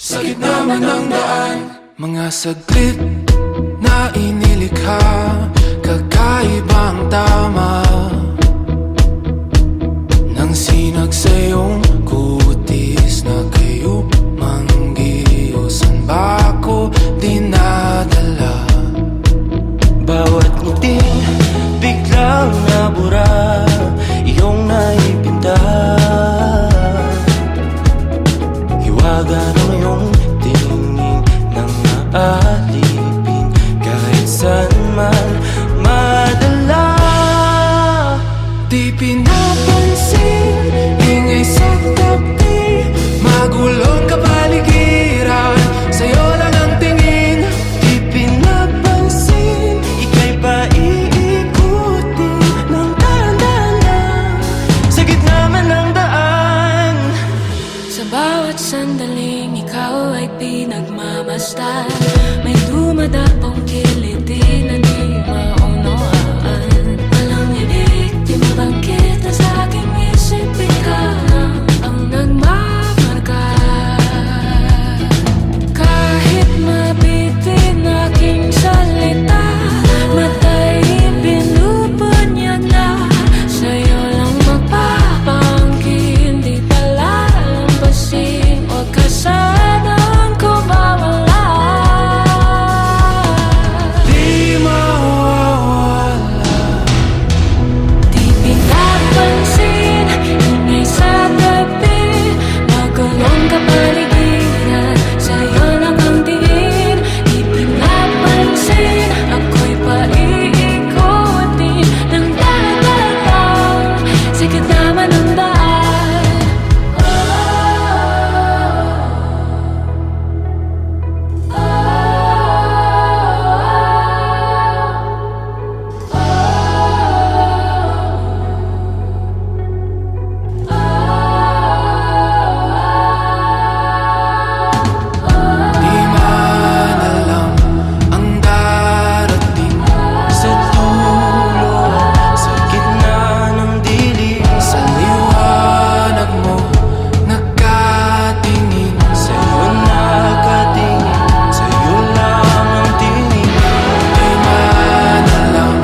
Sa gitna man ng daan, mga saglit na inilikha, kakaibang tama nang sinag sa iyong kutis na kayo manggiyo. San ba ako dinadala? Bawat ngiti biglang nabura, iyong naipinta. Hiwaga ng iyong tingin nang maalipin, kahit saan man madala. Di pinapansin, ingay sa tabi, magulong kapaligiran, sa'yo lang ang tingin. Di pinapansin, ika'y paiikutin ng dahan-dahan, sa gitna man ng daan. Sa bawat sandaling ikaw ay pinagmamasdan, may dumadapong kiliti na di maunawaan. Walang ibig, di mabangkit na sa aking isip, ikaw ang nagmamarka. Kahit mabitin aking salita, matay pinupunyag na, sa'yo lang magpapangkin. Di pala lampasin, huwag ka sanang kumawala. Di mawawala. Di pinapansin, ingay sa tabi, magulong kapaligiran, sa'yo lang ang tingin. Di pinapansin, ako'y paiikutin ng dahan-dahan, sa gitna man ng daan. Di man alam ang darating, Sa dulo at sa gitna ng dilim, sa liwanag mo nakatingin. sa'yo nakatingin, sa'yo lang ang tingin. Di man alam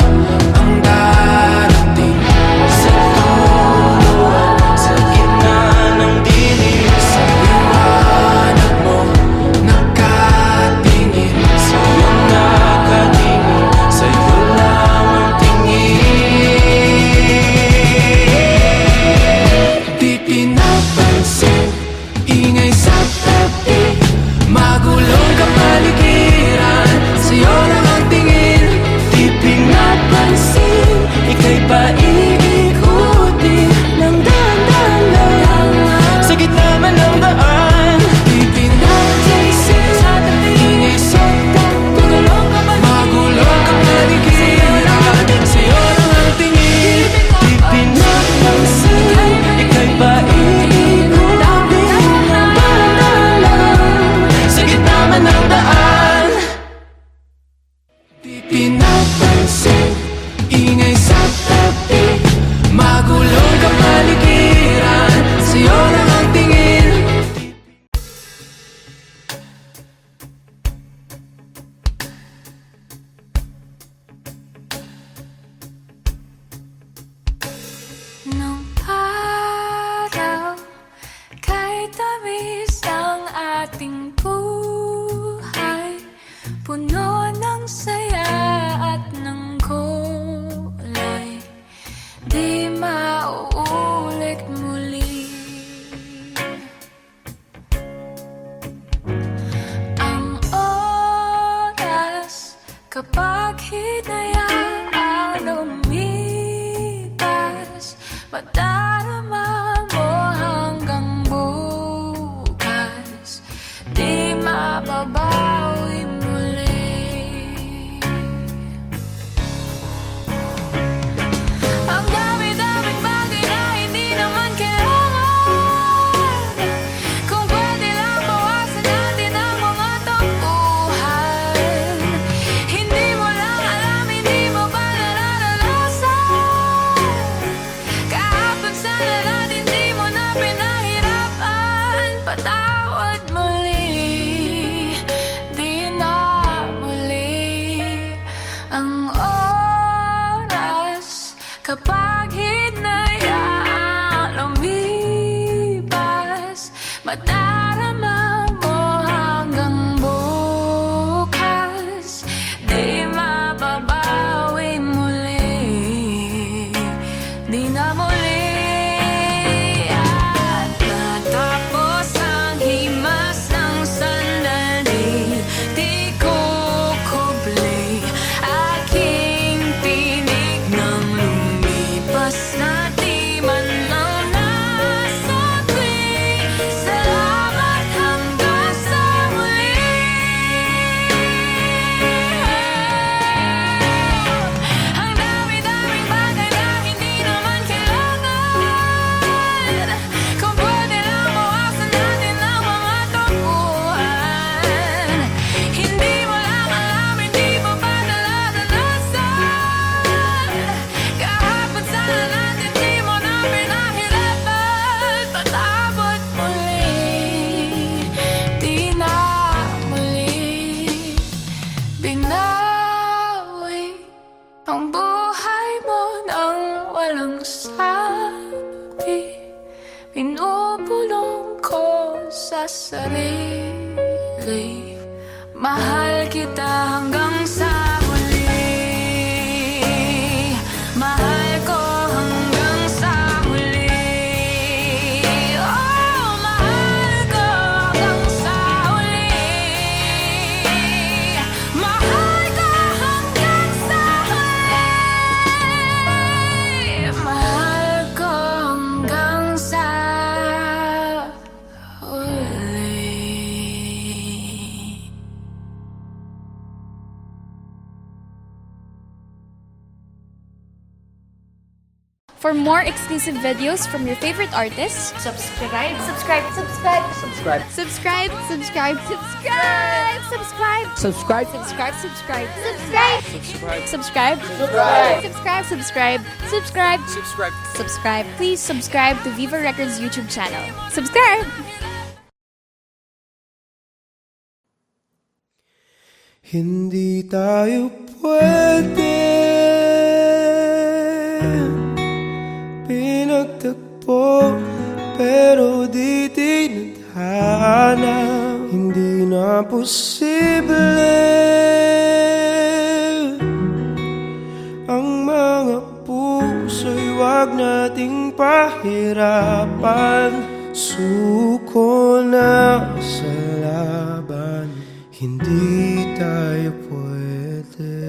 ang darating, Sa dulo at sa gitna ng dilim, sa liwanag mo nakatingin. sa'yo nakatingin, sa'yo lang ang tingin. Di pinapansin, ingay sa tabi, magulong kapaligiran, sa'yo lang ang tingin. Di pinapansin, ika'y paiikutin ng dahan-dahan, sa gitna man ng daan. Di pinapansin, ingay sa tabi, magulong kapaligiran, sa'yo lang ang tingin. Di pinapansin, ika'y paiikutin ng dahan-dahan, sa gitna man ng daan. Di pinapansin, ingay sa tabi, magulong kapaligiran, sa'yo lang ang tingin. Nung araw, kahit tamis ang ating buhay, puno ng saya at ng kulay, di mauulit muli. Ang oras kapag hinayaan lumipas, madarama mo hanggang bukas, di mababawi muli. Ang dami-daming bagay na hindi naman kailangan, Pinupulong ko sa sarili, mahal kita hanggang sa huli. Mahal ko hanggang sa huli. Oh, mahal ko hanggang sa huli. Mahal ko hanggang sa huli. Mahal ko hanggang sa huli. For more exclusive videos from your favorite artists, Subscribe. subscribe, subscribe, subscribe, subscribe, subscribe, subscribe, subscribe, subscribe, subscribe, subscribe, subscribe, subscribe, subscribe, subscribe, subscribe, subscribe, subscribe. Please subscribe to Viva Records YouTube channel. Subscribe. Hindi tayo pwede pinagtagpo, pero di tinadhana. Hindi na posible ang mga puso'y wag nating pahirapan. Suko na sa laban, hindi tayo pwede.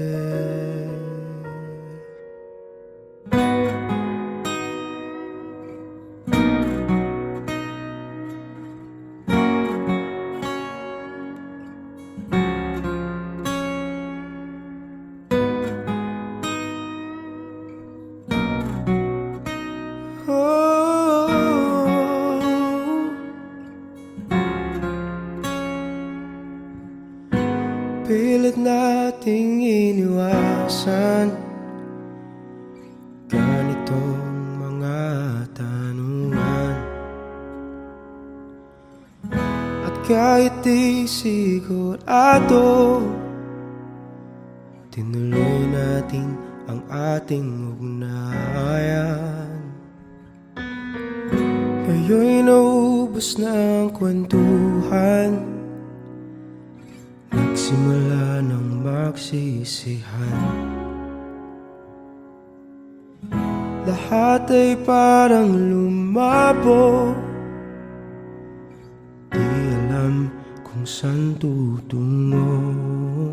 Pilit nating iniwasan ganitong mga tanungan, at kahit di sigurado, tinuloy natin ang ating ugnayan. Ngayon'y naubos na ang kwentuhan, nagsimula ng magsisihan. Lahat ay parang lumabo, di alam kung saan tutungo.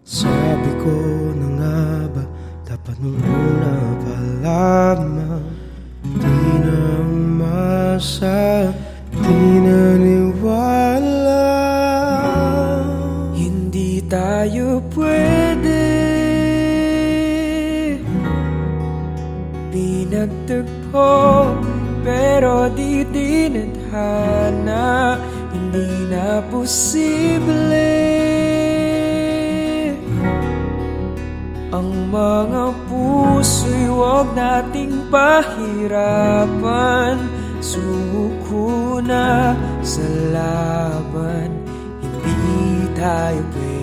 Sabi ko na nga ba, dapat nung una pa lamang, di na umasa, di naniwala. Hindi tayo pwede pinagtagpo, pero di tinadhana. Hindi na posible ang mga puso'y wag nating pahirapan. Sumuko na sa laban, hindi tayo pwede.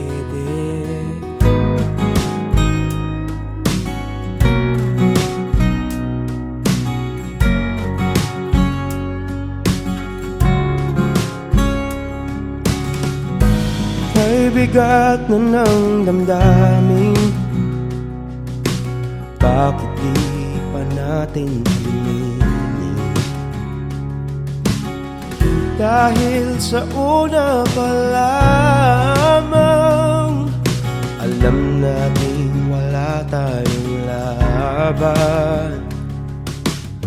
May bigat na ng damdamin, bakit di pa natin aminin? Dahil sa una pa lamang, alam natin wala tayong laban.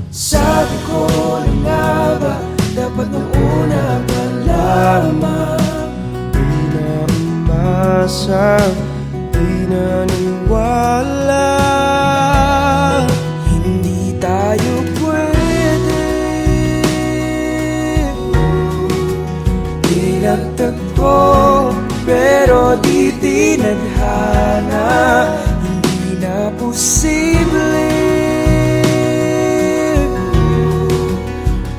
Sabi ko na nga ba, dapat nung una pa lamang, di na umasa, di naniwala. Hindi tayo pwede pinagtagpo, pero di tinadhana. Hindi na posible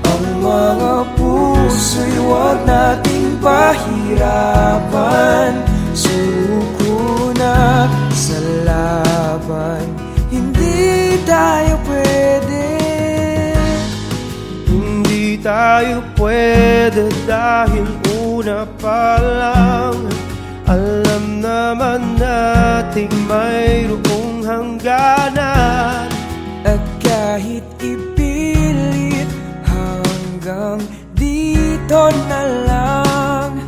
ang mga puso'y wag nating pahirapan. Suko na sa tayo pwede dahil una pa lang alam naman nating mayroong hangganan. At kahit ipilit hanggang dito na lang,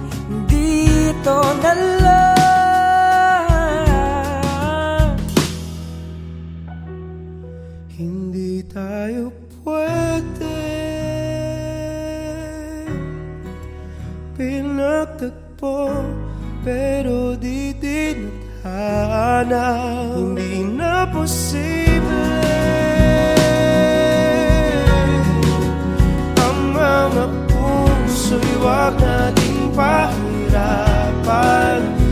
dito na lang, hindi tayo pwede pinagtagpo pero di dinadhana. Hindi na posible ang mga puso'y wag nating pahirapan.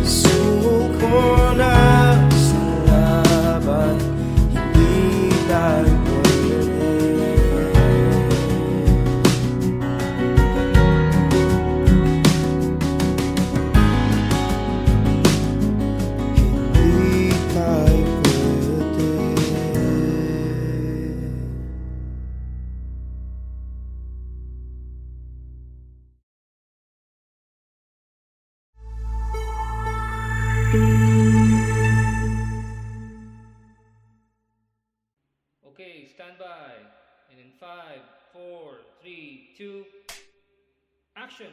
Suko na sa laban, hindi tayo Okay, stand by. And in 5, 4, 3, 2, action!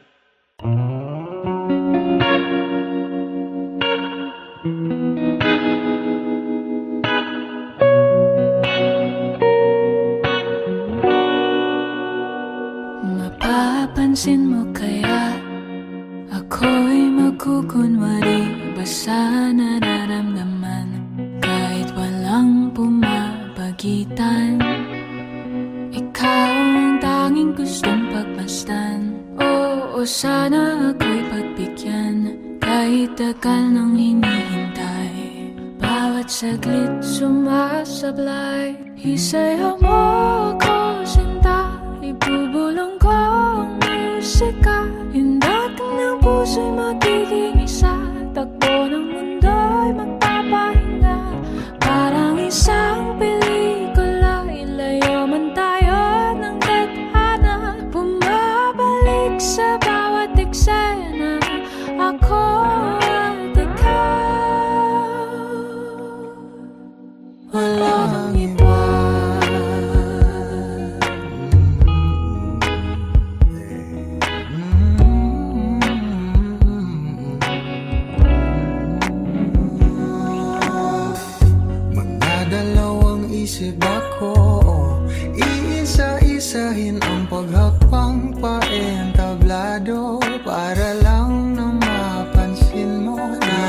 Mapapansin mo kaya ako'y magkukunwari ba sa nararamdaman kahit walang pumapagitan? Ikaw ang tanging gustong pagmasdan. Oo, sana ako'y pagbigyan kahit tagal nang hinihintay. Bawat saglit sumasablay, isayaw mo ako sinta, ibubulong ko ang musika. Hindak ng puso'y magiging isa, takbo ng mundo'y magpapahinga. Parang isang pelikula, ilayo man tayo ng tadhana. Bumabalik sa bawat eksena, ako at ikaw. Walang iba. Isip ako, iisa-isahin ang paghapang paentablado para lang na mapansin mo na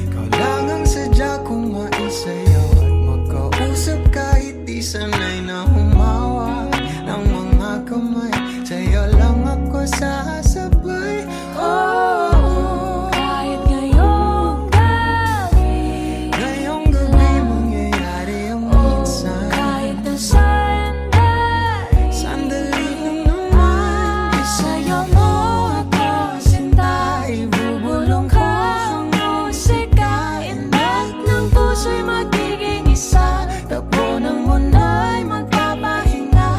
ikaw lang ang sadya kong maisayaw at magkausap kahit di sanay na humawa ng mga kamay. Sa'yo lang ako sasabay. Oh, kahit ngayong gabi, ngayong gabi mangyayari ang minsan. kahit na Sandali lang naman, isayaw mo ako sinta, ibubulong ko ang musika. Inat ng puso'y magiging isa, takbo ng mundo'y magpapahinga.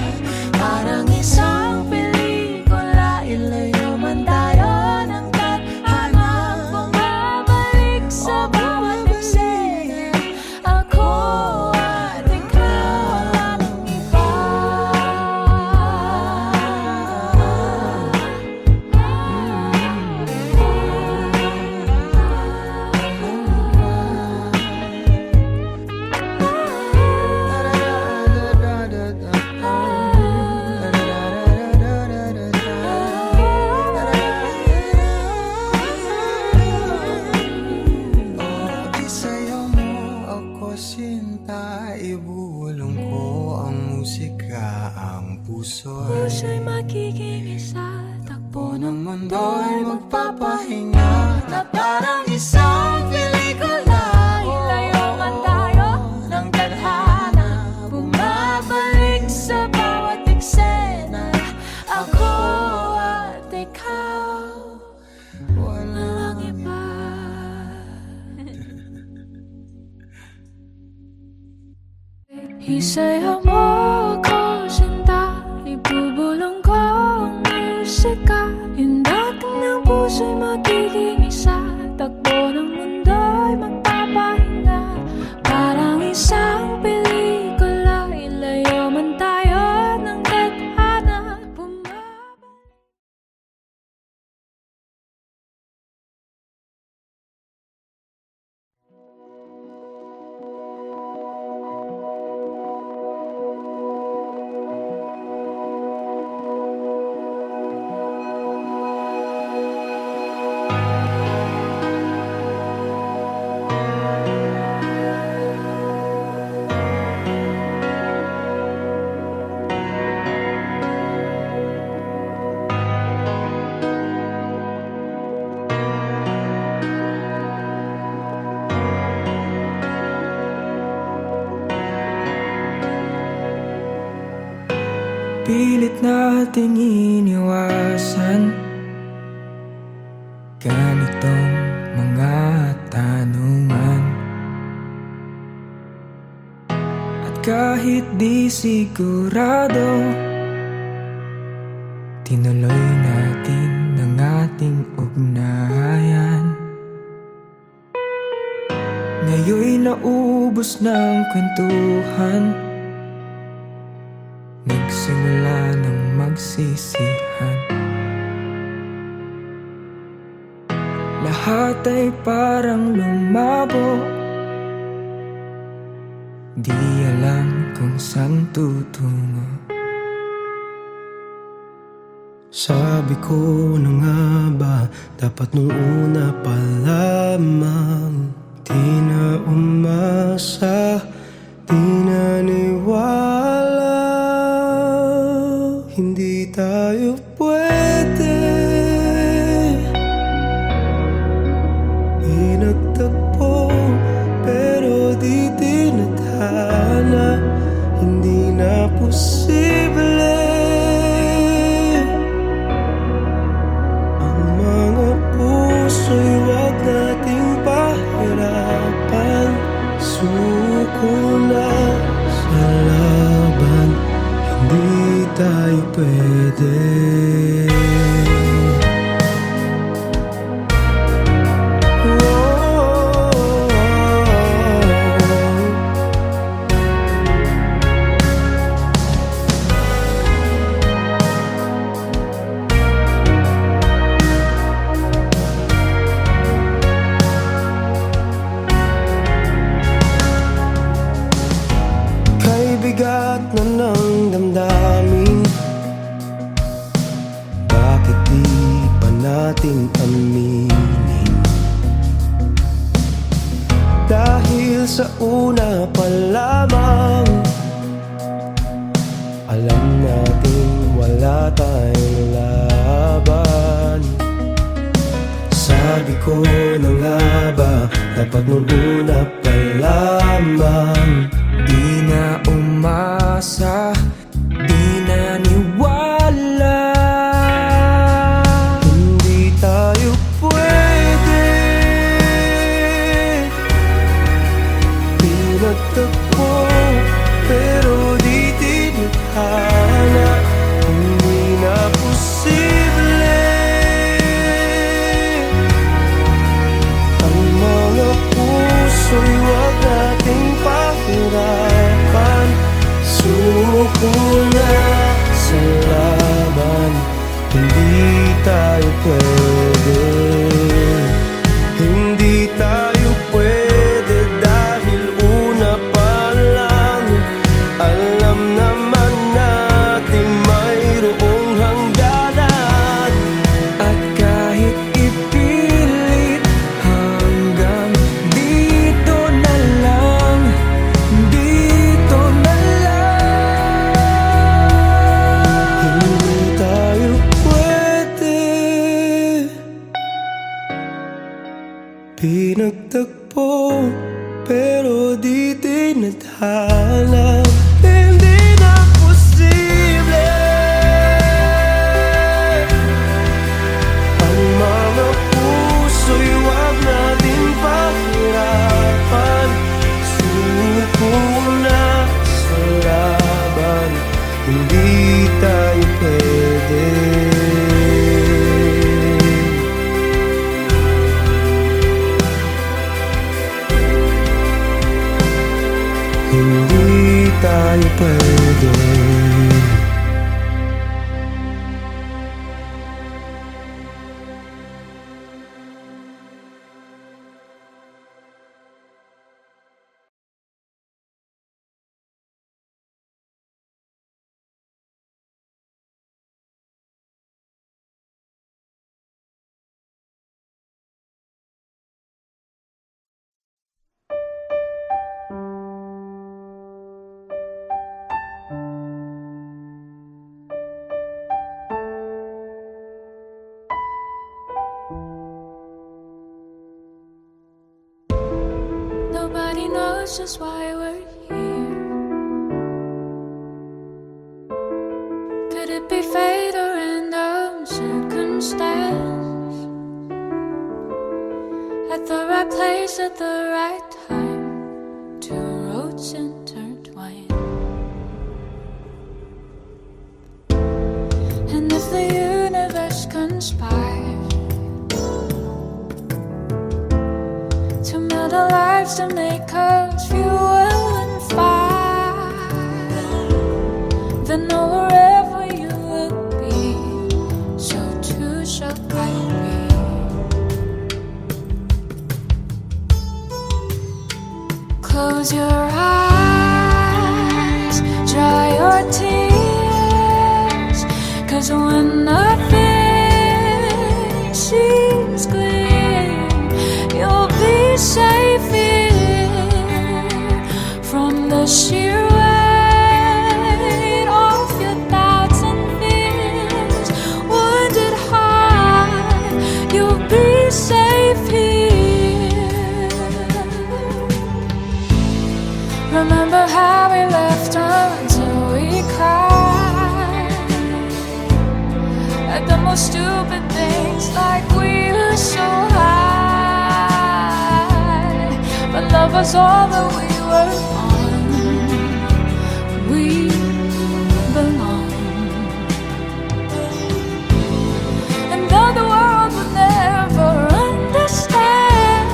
Parang isang pelikula, ilayo man tayo ng tadhana. Bumabalik sa bawat eksena, ako at ikaw, walang iba. isayaw mo ako sinta, ibulong ko ang musika. Ang puso'y Magiging isa, takbo ng ng mundo'y magpapahinga na parang isang pelikula. ilayo man tayo ng tadhana. Bumabalik sa bawat eksena, ako at ikaw, walang iba. Isayaw mo ako sinta, ibubulong ko pilit nating iniwasan ganitong mga tanungan. At kahit di sigurado, tinuloy natin ang ating ugnayan. Ngayon'y naubos ng kwentuhan, nagsimula ng magsisihan. Lahat ay parang lumabo, di alam kung saan tutungo. Sabi ko na nga ba, dapat nung una pa lamang di na umasa, di naniwala. Hindi tayo pwede, pinagtagpo pero di tinadhana. Hindi na posible ang mga puso'y wag nating pahirapan. Suko na sa laban, hindi tayo pwede. Bigat na ng damdamin, bakit di pa natin aminin? Dahil sa una pa lamang, alam natin wala tayong laban. Sabi ko na nga ba, dapat nung una pa lamang Di na umasa, di naniwala. Hindi tayo pwede, pinagtagpo pero di tinadhana. Hindi na posible ang mga puso'y wag nating pahirapan. Suko na sa laban, hindi tayo pwede. Hindi tayo pwede dahil una pa lang, alam naman natin mayroong hangganan. At kahit ipilit, hanggang dito na lang, dito na lang. Hindi tayo pwede, pinagtagpo pero di tinadhana. Hindi na posible ang mga puso'y wag natin pahirapan. Suko na sa laban, hindi tayo pwede. Hindi tayo pwede. Nobody knows just why we're here. it be fate or random circumstance? At the right place at the right time, two roads intertwine. And if the universe conspires to melt our lives to make us fuel and fire, then wherever you will be, so too shall I be. Close your eyes, dry your tears, 'cause when nothing seems clear, you'll be safe here from the sheer weight of your doubts and fears. Wounded heart, you'll be safe here. Remember how we left until we cried at the most stupid things, like we were so high. But love was all that we were on. We belong. And though the world would never understand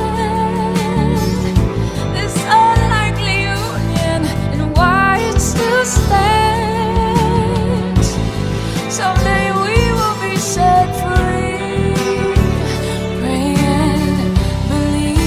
this unlikely union and why it still stands, someday we will be set free. Pray and believe.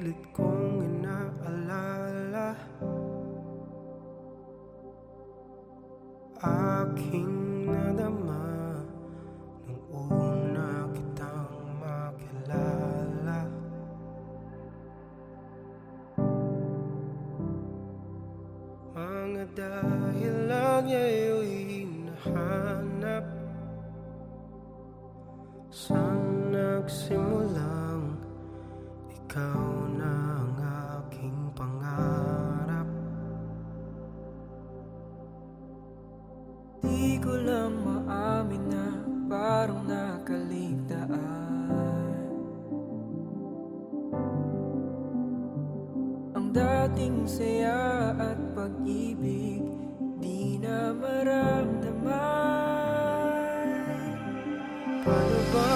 pilit kong inaalala. Aking nadama nung una kitang makilala. Mga dahilan ngayon'y hinahanap. Saan nagsimulang ikaw na ang aking pangarap? Di ko lang maamin na parang nakaligtaan ang dating saya at pag-ibig, di na maramdaman. Paano ba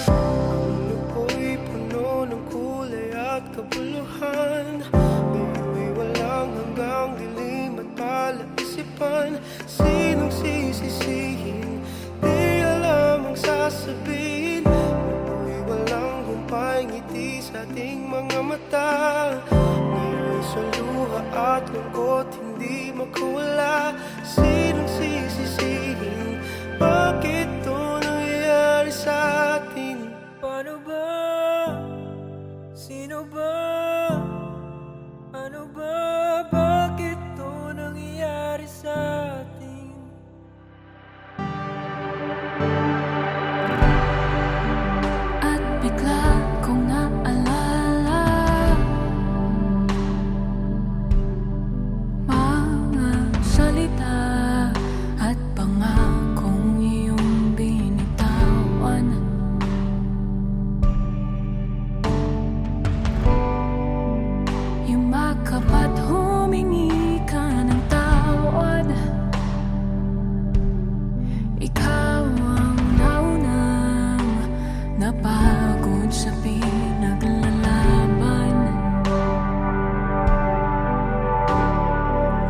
ang ako'y puno ng kulay at kabuluhan? Ngayon'y walang hanggang dilim at palaisipan. Sinong sisisihin? Di alam ang sasabihin. Ako'y walang humpay ngiti sa ating mga mata. Ngayon sa luha at lungkot hindi makawala. Sinong sisisihin? Bakit ito nangyayari sa atin? Paano ba? Sino ba? Ano ba? Bakit to nangyayari sa atin? At bigla kong naalala mga salita at pangakong iyong binitawan. Yumakap at humingi ka ng tawad. Ikaw ang naunang napagod sa pinaglalaban.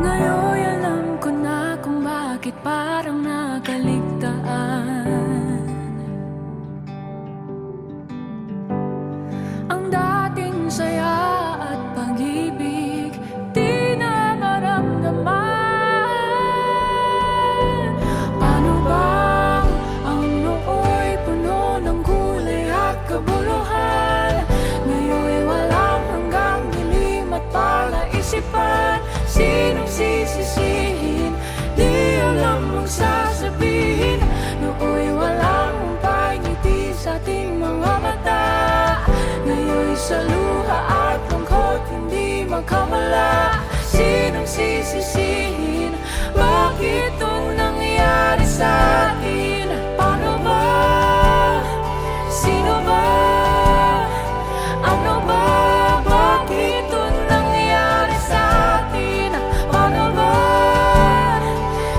Ngayon alam ko na kung bakit parang nakaligtaan ang dating saya at pag-ibig, di na maramdaman. Paano bang ang noo'y puno ng kulay at kabuluhan? Ngayon'y walang hanggang dilim at palaisipan. Sinong sisisihin? Di alam ang sasabihin. Noo'y walang humpay ngiti sa ating mga mata. Ngayon'y sa luha at lungkot hindi magkamala. Sinong sisisihin? Bakit itong nangyayari sa atin? Paano ba? Sino ba? Ano ba? Bakit itong nangyayari sa atin? Paano ba?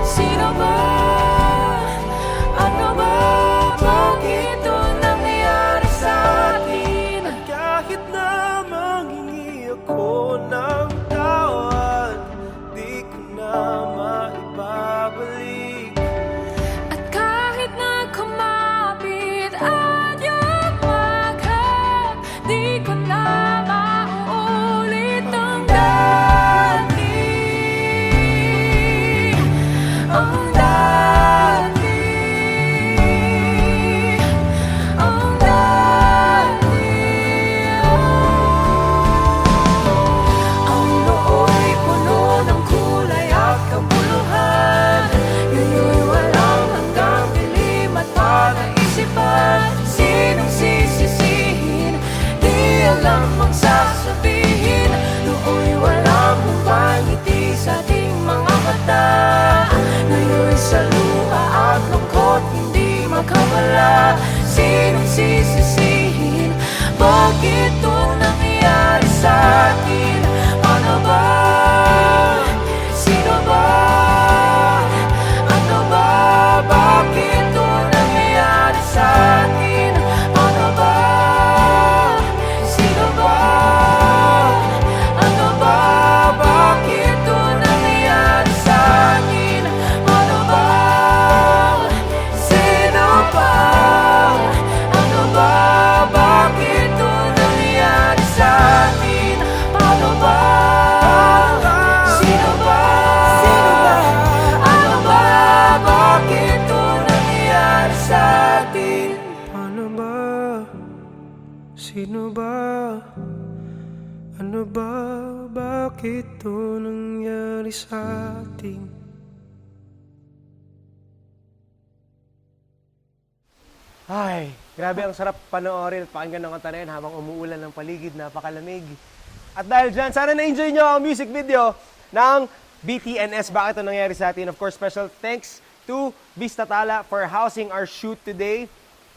Sino ba? Ano ba? Bakit itong nangyayari sa atin? Kahit na manghingi ako ng tawad, di ko na maibabalik. At kahit na kumapit at yumaghap, di ko na mauulit ang dati. Ang dati. Ang dati. Ang noo'y puno ng kulay at kabuluhan. Ngayon'y walang hanggang dilim at palaisipan. Sinong sisisihin? Di alam ang sasabihin. Noo'y walang humpay ngiti sa ating mga mata. Ngayon'y sa luha at lungkot hindi makawala. Sinong sisisihin? Bakit ito nangyayari sa atin? Paano ba? Sino ba? Ano ba? Bakit ito nangyayari sa atin? Paano ba? Sino ba? Ano ba? Bakit ito nangyayari sa atin? Paano ba? Sino ba? atin. Ano ba? Sino ba? Ano ba? Bakit ito nangyari sa atin? Ay, grabe ang sarap panoorin at pakinggan ng kanta na yan habang umuulan ng paligid, napakalamig. At dahil dyan, sana na-enjoy nyo ang music video ng BTNS, Bakit Ito Nangyari Sa Atin. Of course, special thanks to Vista Tala for housing our shoot today.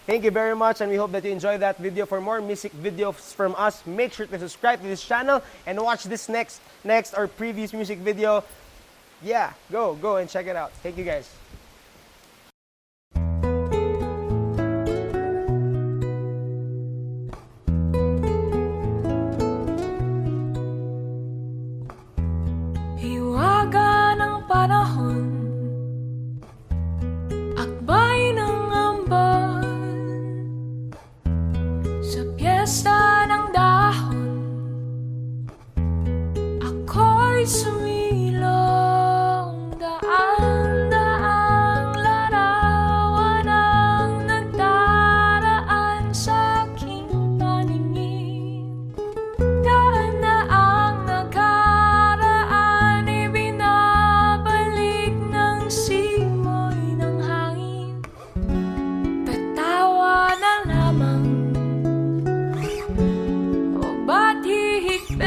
Thank you very much, and we hope that you enjoyed that video. For more music videos from us, make sure to subscribe to this channel and watch this next or previous music video. Yeah, go and check it out. Thank you guys. Hiwaga ng panahon, akbay ng ambon, sa piyesta ng dahon, ako'y sumilong. Daan-daang larawan ang nagdaraan sa aking paningin. Daan-daang nakaraan, ibinabalik ng simoy ng hangin. Tatawa na lamang, o ba't hihigpit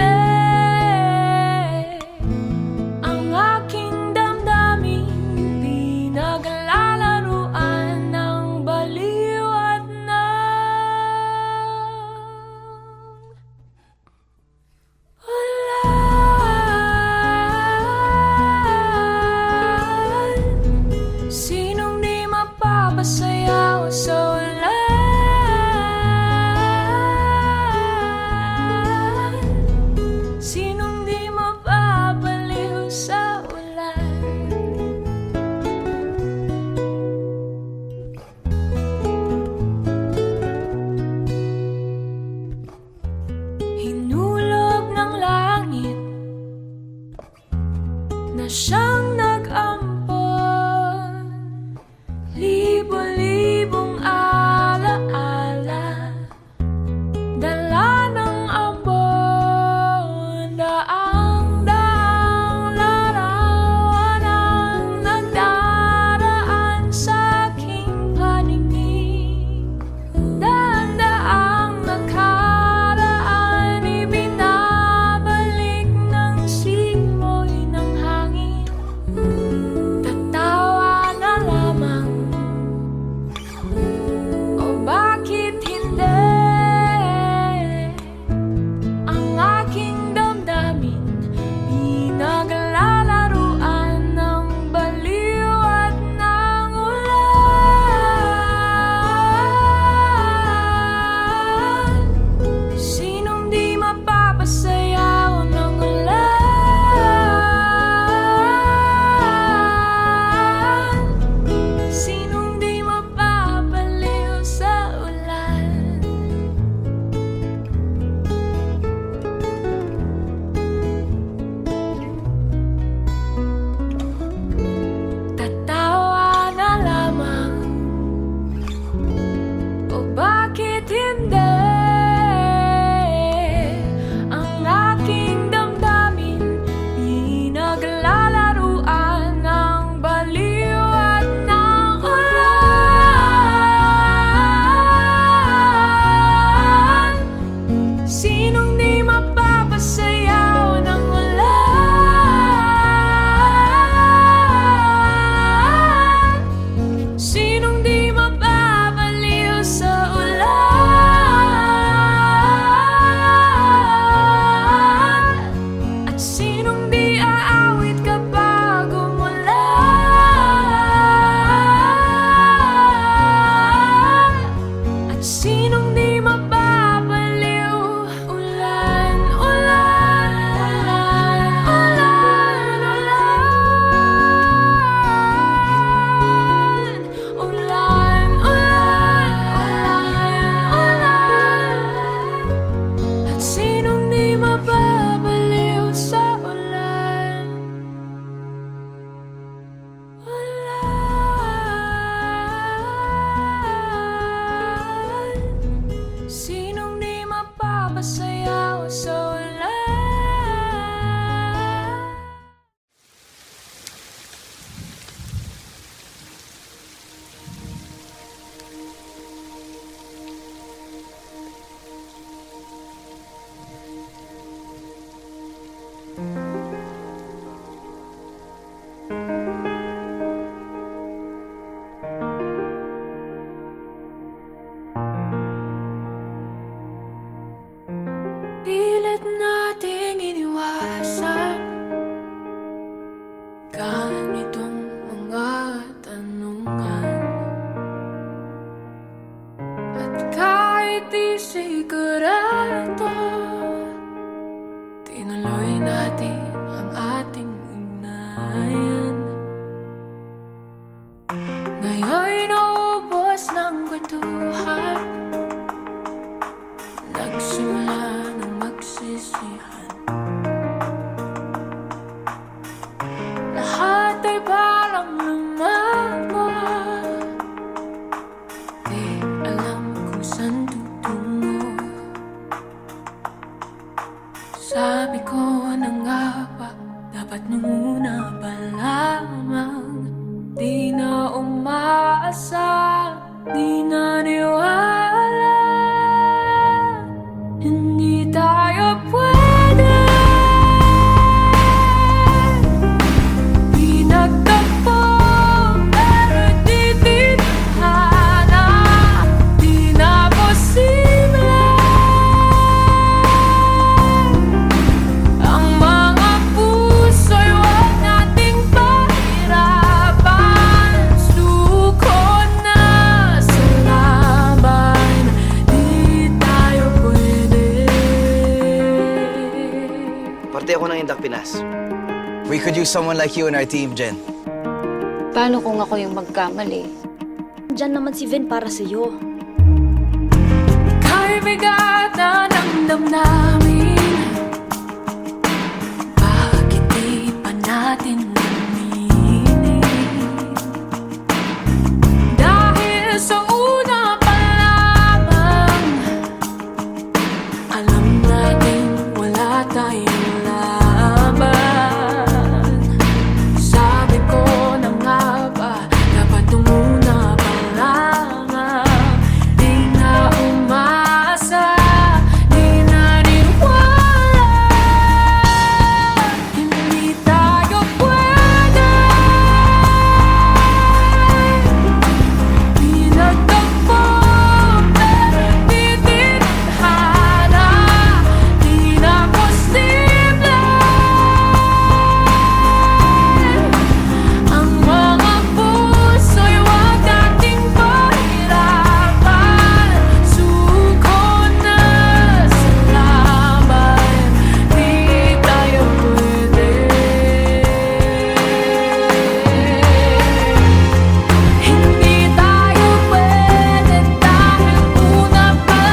ang aking damdamin? Pinaglalaruan ng baliw at ulan. Sinong di mapapasayaw sa ulan? Sinong di mapapaliw sa ulan? Hinulog ng langit na siyang nag-ampon, libo-libong alaala, dala ng ambon. Daang-daang larawan ang nagdaraan sa aking paningin. Daan-daang nakaraan, ibinabalik ng simoy ng hangin. Tatawa na lamang, o bakit hindi? Ang aking damdamin, pinaglalaruan ng baliw at ng ulan. Sinong di mapapasayaw ng ulan? Sinong di mapapaliw sa ulan? Tatawa na lamang, o bakit hindi? Ang aking damdamin, pinaglalaruan ng baliw at ng ulan. Sinong di mapapasayaw ng ulan? Sinong di mapapaliw sa ulan? Kahit di sigurado, tinuloy natin ang ating ugnayan. Ngayon'y naubos ng kwentuhan, nagsimula ng magsisihan. Lahat ay parang lumabo, di alam kung saan tutungo. Sabi ko na nga ba, dapat muna pa lamang. Di na umaasa, di naniwala, hindi tayo pwede. Di nagtagpo, pero di tinahana, di na posible. Ang mga puso'y huwag nating pahirapan. Suko na sa laban, di tayo pwede. Parte ako ng Indak Pinas. We could use someone like you in our team, Jen. Paano kung ako yung magkamali? Diyan naman si Vin para sa'yo. Kahit bigat na ng damdamin, bakit di pa natin aminin? Dahil sa una pa lamang, alam natin wala tayong laban. Sabi ko na nga ba, dapat nung una pa lamang. Di na umasa, di naniwala, hindi tayo pwede. Di nagtagpo, pero di tinahana, di na posible. Ang mga puso'y huwag nating pahirapan. Suko na sa laban, di tayo pwede. Hindi tayo pwede dahil una pa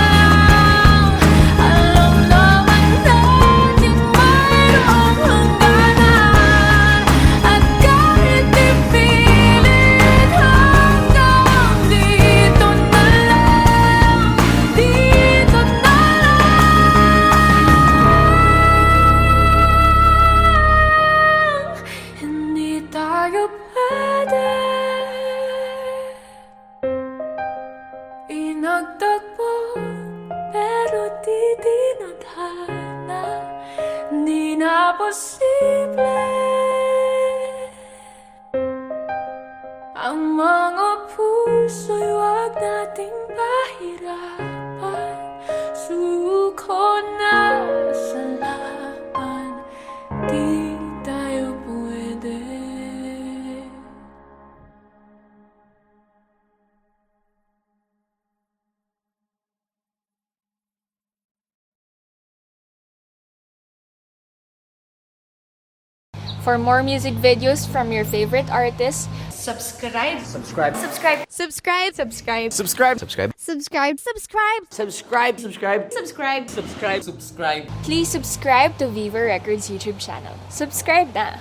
lang, alam naman natin mayroong hangganan. At kahit ipilit hanggang dito na lang, dito na lang, hindi tayo pwede. Inagtagpo, pero di tinadhana, di na posible. Ang mga puso'y huwag nating pahirapan. Suko na sa laban, di tayo pwede. For more music videos from your favorite artists, Subscribe. subscribe, Subscribe. subscribe, Subscribe. subscribe, Subscribe. subscribe, Subscribe. Subscribe. subscribe. Subscribe. Subscribe. Please subscribe to Viva Records YouTube channel. Subscribe na!